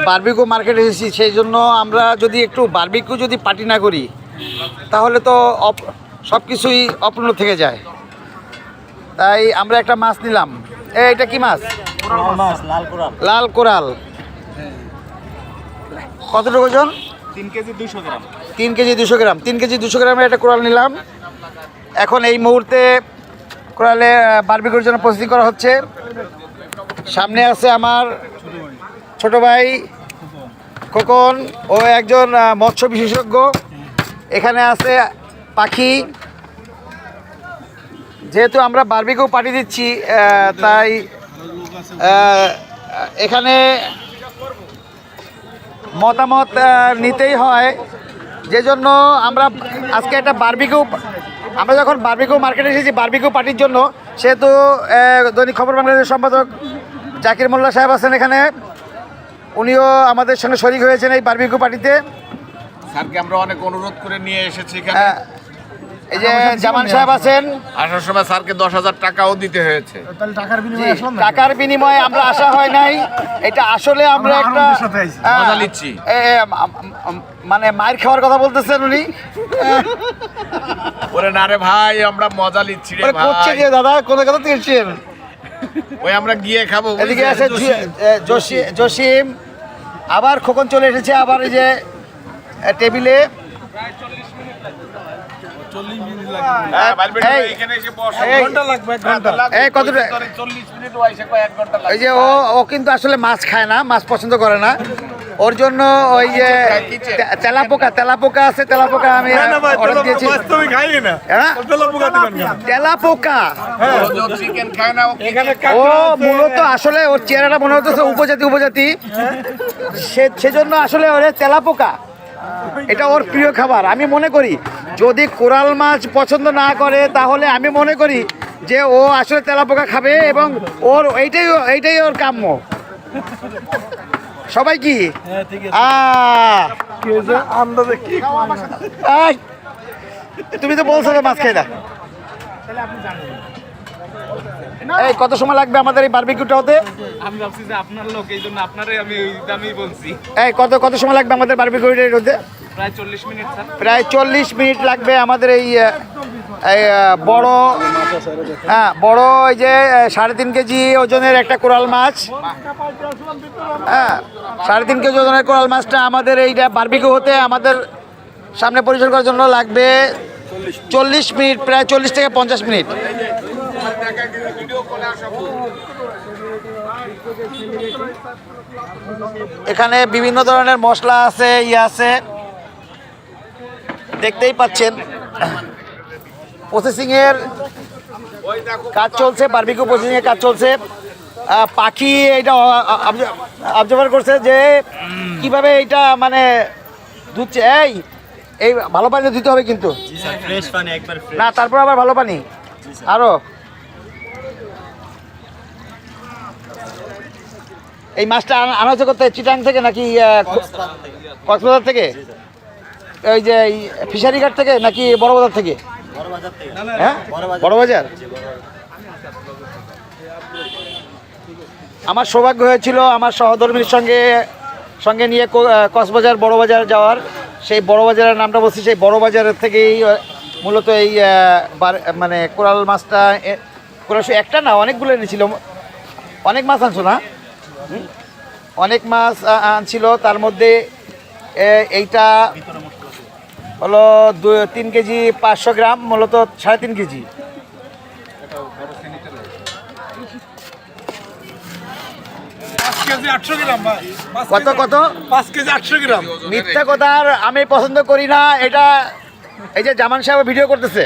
Barbecue মার্কেটে এসেছি, সেই জন্য আমরা যদি একটু বারবিকিউ যদি পার্টি না করি তাহলে তো সব কিছুই অপূর্ণ থেকে যায়। তাই আমরা একটা মাছ নিলাম। এটা কি মাছ? লাল কোরাল। কতটুকু ওজন? 3 কেজি 200 গ্রাম। 3 কেজি 200 গ্রাম। 3 কেজি 200 গ্রামের একটা কোরাল নিলাম। এখন এই মুহূর্তে কোরালে বারবিকিউর জন্য প্রস্তুতি করা হচ্ছে। সামনে আছে আমার ছোট ভাই খোকন, ও একজন মৎস্য বিশেষজ্ঞ। এখানে আছে পাখি। যেহেতু আমরা বারবিকিউ পার্টি দিচ্ছি, তাই এখানে মতামত নিতেই হয়। যে জন্য আমরা আজকে একটা আমরা যখন বারবিকিউ মার্কেটে এসেছি বারবিকিউ পার্টির জন্য, সেহেতু দৈনিক খবর বাংলাদেশের সম্পাদক জাকির মোল্লা সাহেব আছেন এখানে। উনিও আমাদের সঙ্গে শরিক হয়েছেন এই বারবিকিউ পার্টিতে। স্যারকে আমরা অনেক অনুরোধ করে নিয়ে এসেছি এখানে। এই যে জামান সাহেব আছেন। আসার সময় স্যারকে 10,000 টাকাও দিতে হয়েছে। টাকার বিনিময়ে আমরা আসা হয় নাই। এটা আসলে আমরা একটা মজা নিচ্ছি। মানে মায়ের খাওয়ার কথা বলতেছেন উনি। ওরে না রে ভাই, আমরা মজা নিচ্ছি রে করছে ভাই। কি দাদা, কোন কথা দিয়েছেন? ওই আমরা গিয়ে খাবো। এদিকে আছে জসিম, আবার খোকন চলে এসেছে আবার এই যে টেবিলে। এই যে ও কিন্তু আসলে মাছ খায় না, মাছ পছন্দ করে না। ওর জন্য ওই যে তেলাপোকা আছে, তেলাপোকা আমি অর্ডার দিয়েছি। তেলাপোকা ও মূলত আসলে ওর চেহারাটা মনে হচ্ছে উপজাতি। সেজন্য আসলে ওরে তেলাপোকা, এটা ওর প্রিয় খাবার। আমি মনে করি যদি কোরাল মাছ পছন্দ না করে তাহলে আমি মনে করি যে ও আসলে তেলাপোকা খাবে, এবং ওর এইটাই ওর কাম্য। সবাই কি তুমি তো বলছো তো মাছ খাই না। এই কত সময় লাগবে আমাদের এই বারবিকিউটা হতে? আমি ভাবছি যে আপনার লোক, এই জন্য আপনারই আমি ওই দামই বলছি। এই কত সময় লাগবে আমাদের বারবিকিউটা হতে? প্রায় 40 মিনিট স্যার। প্রায় 40 মিনিট লাগবে আমাদের এই বড় এই যে 3.5 কেজি ওজনের একটা কোরাল মাছ। 3.5 কেজি ওজনের কোরাল মাছটা আমাদের এইটা বারবিকিউ হতে আমাদের সামনে পরিবেশন করার জন্য লাগবে 40 মিনিট, প্রায় 40 থেকে 50 মিনিট। এখানে বিভিন্ন ধরনের মশলা আছে, আছে দেখতেই পাচ্ছেন। প্রসেসিংয়ের কাজ চলছে, বারবিকিউ প্রসেসিংয়ের কাজ চলছে। পাখি এটা অবজার্ভ করছে যে কিভাবে এটা মানে ধুচ্ছে। এই ভালো পানি দিতে হবে কিন্তু না, তারপর আবার ভালো পানি আরো। এই মাছটা আনা হচ্ছে করতে চিটাং থেকে নাকি কক্সবাজার থেকে? ওই যে ফিশারি ঘাট থেকে নাকি বড় বাজার থেকে? হ্যাঁ, বড় বাজার। আমার সৌভাগ্য হয়েছিল আমার সহধর্মীর সঙ্গে নিয়ে কক্সবাজার বড় বাজার যাওয়ার। সেই বড় বাজারের নামটা বলছি, সেই বড় বাজারের থেকেই মূলত এই মানে কোরাল মাছটা, কোরাল একটা না অনেকগুলো এনেছিল। অনেক মাছ আনছো না? অনেক মাছ আনছিল, তার মধ্যে এইটা হলো 3 কেজি 500 গ্রাম, মূলত 3.5 কেজি। কত 5 কেজি 800 গ্রাম। মিথ্যা কথা আমি পছন্দ করি না। এটা এই যে জামান সাহেব ভিডিও করতেছে।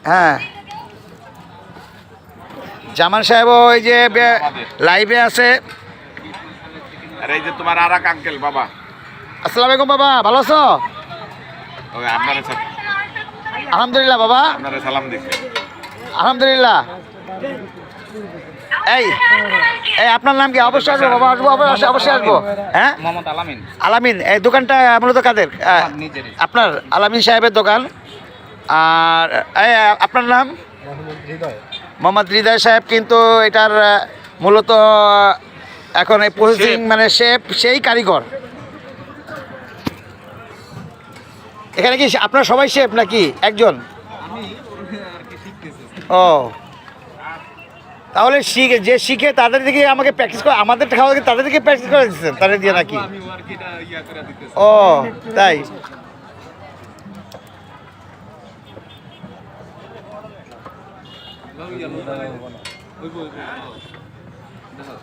হ্যাঁ, জামান সাহেব ওই যে লাইভে আছে। আর এই যে তোমার আরেক আঙ্কেল বাবা। আসসালামু আলাইকুম বাবা, ভালো আছো? ওই আপনার আলহামদুলিল্লাহ বাবা, আপনারা সালাম দিছে। আলহামদুলিল্লাহ। এই আপনার নাম কি? অবশ্যই আসবো বাবা, অবশ্যই আসবো। হ্যাঁ, মোহাম্মদ আলামিন। আলামিন। এই দোকানটা মূলত কাদের? আপনার আলামিন সাহেবের দোকান। আর আপনার নাম? মোহাম্মদ হৃদয় সাহেব কিন্তু এটার মূলত এখন এই প্রসেসিং মানে শেফ সেই কারিগর। এখানে কি আপনারা সবাই শেফ নাকি একজন? আমি আর কি শিখতেছি। ও তাহলে যে শিখে তাদের দিকে আমাকে প্র্যাকটিস করে, আমাদের খাওয়া তাদের দিকে প্র্যাকটিস করে দিচ্ছেন তাদের দিয়ে নাকি? আমি আর কি এটা ইয়া করে দিতেছি। ও তাই। লাউ ইয়া ওই বই দেখো।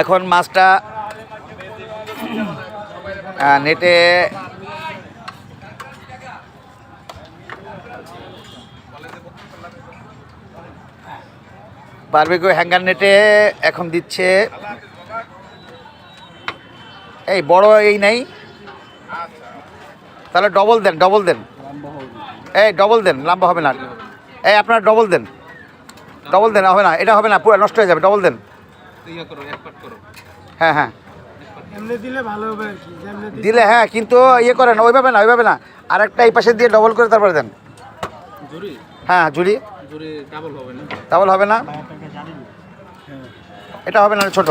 এখন মাছটা নেটে বারবিকিউ হ্যাঙ্গার নেটে এখন দিচ্ছে। এই বড় এই নেই, তাহলে ডবল দেন, ডবল দেন, এই ডবল দেন, লম্বা হবে না। এই আপনার ডবল দেন, ডবল দেন, হবে না, এটা হবে না, পুরো নষ্ট হয়ে যাবে, ডবল দেন। ইয়া করো, এক পাট করো। হ্যাঁ হ্যাঁ এমনি দিলে ভালো হবে আর কি, যেমনি দিলে দিলে, হ্যাঁ কিন্তু ইয়ে করেন ওইভাবে না, ওইভাবে না, আরেকটা এই পাশে দিয়ে ডবল করে তারপরে দেন। জুরি হ্যাঁ ঝুড়ি জুরি ডাবল হবে না। ডাবল হবে না, এটা হবে না, ছোট।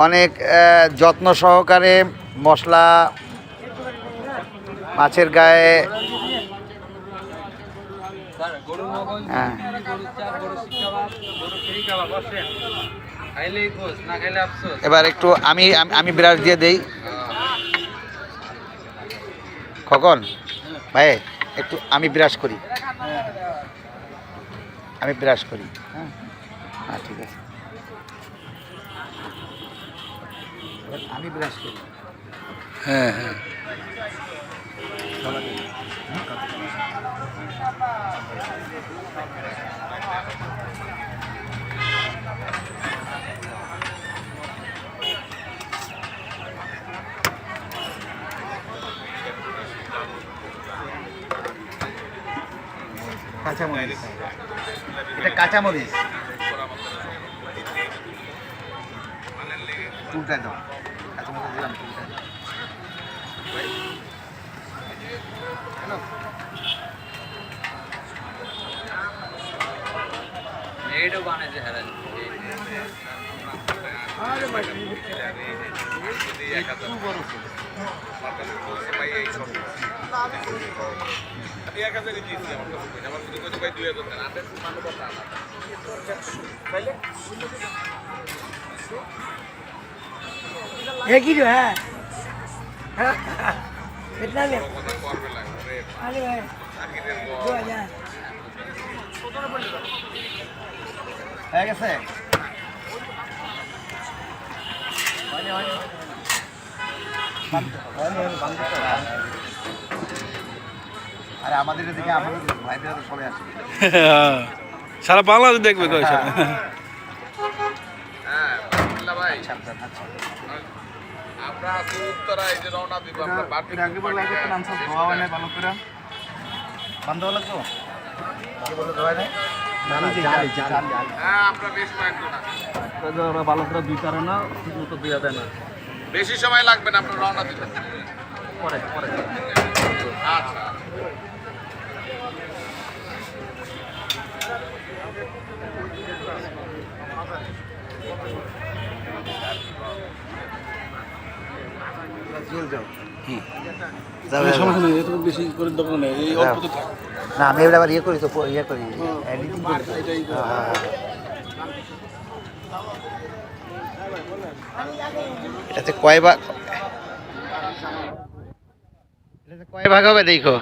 অনেক যত্ন সহকারে মশলা মাছের গায়ে, গরুর মগজ, হ্যাঁ গরুর চাপ, গরুর শিকাবাব, গরুর ফ্রি কাবাব বসেন। খাইলেই খোঁজ, না খাইলে আফসোস। এবার একটু আমি আমি ব্রাশ দিয়ে দেই। খগন ভাই একটু আমি ব্রাশ করি, আমি ব্রাশ করি। হ্যাঁ হ্যাঁ ঠিক আছে, এবার আমি ব্রাশ করি। হ্যাঁ হ্যাঁ। কাঁচামরিচ, এটা কাঁচামরিচ উল্টায় দাও, কাঁচামরিচ দিলাম, উল্টায় দাও। এইটাও বানাইছে হারাজ। है की जो है कितना ले अरे भाई 2000 হয়ে গেছে। আরে আমাদের এদিকে আমাদের ভাইদের তো সবাই আসে। সারা বাংলাদেশ দেখবে কই সব। হ্যাঁ বিল্লাহ ভাই আচ্ছা আচ্ছা আচ্ছা। আমরা আছি উত্তরা, এই যে রওনা দিব আমরা বাড়তি বন্ধ হলো তো? কি বলে ধোয়া নেই? হ্যাঁ আমরা বেশ কয়েকজন আছি। ওরা ভালো করে দুই পারে না, ঠিক মতো দিয়া দেয় না। বেশি সময় লাগবে না, আপনার রওনা দিবেন। পরে পরে আচ্ছা জেল যাও। সমস্যা নেই, এত বেশি করে দোকান নেই, এই অল্প তো থাক। না আমি এবার আবার ইয়ে করি তো, ইয়ে করি এডিটিং করি তো। এটাতে কয় ভাগ হবে দেখো।